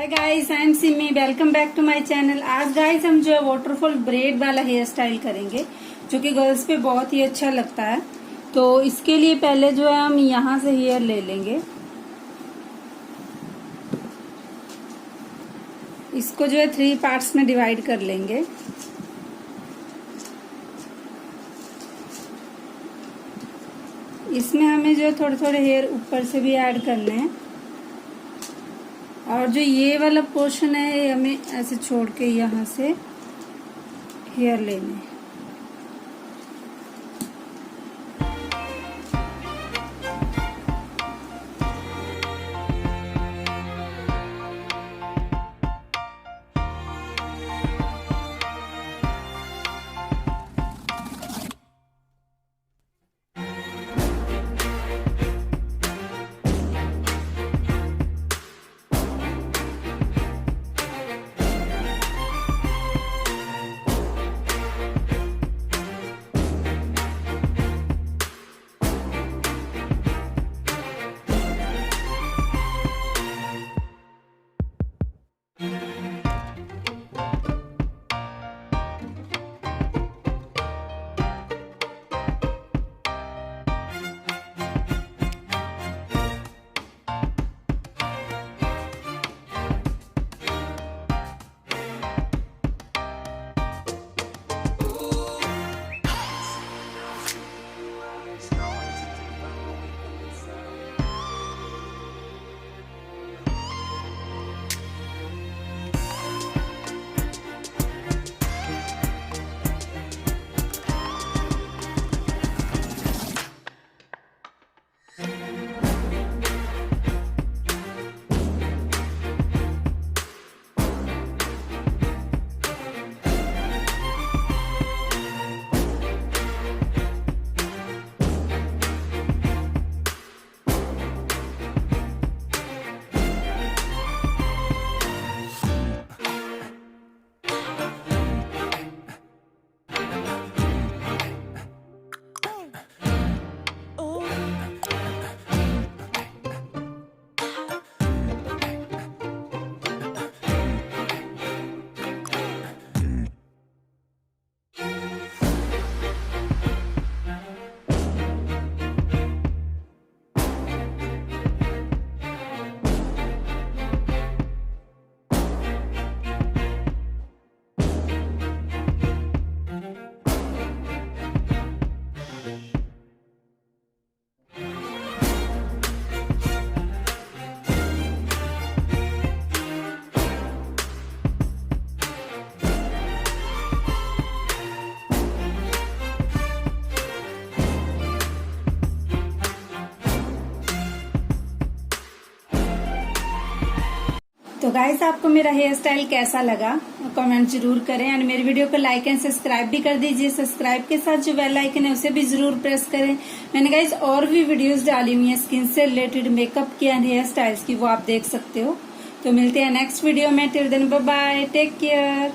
Hi guys, I am Simi. Welcome back to my channel. आज guys हम जो है वाटरफॉल ब्रेड वाला हेयर स्टाइल करेंगे, जो कि गर्ल्स पे बहुत ही अच्छा लगता है। तो इसके लिए पहले जो है हम यहाँ से हेयर ले लेंगे। इसको जो है 3 पार्ट्स में डिवाइड कर लेंगे। इसमें हमें जो है थोड़े थोड़े हेयर ऊपर से भी ऐड करने हैं, और जो ये वाला पोर्शन है ये हमें ऐसे छोड़ के यहाँ से हेयर लेने हैं। तो गाइस, आपको मेरा हेयर स्टाइल कैसा लगा कमेंट जरूर करें, और मेरे वीडियो को लाइक एंड सब्सक्राइब भी कर दीजिए। सब्सक्राइब के साथ जो बेल आइकन है उसे भी जरूर प्रेस करें। मैंने गाइस और भी वीडियोस डाली हुई है स्किन से रिलेटेड, मेकअप की एंड हेयर स्टाइल्स की, वो आप देख सकते हो। तो मिलते हैं नेक्स्ट वीडियो में। Till then bye bye, take care.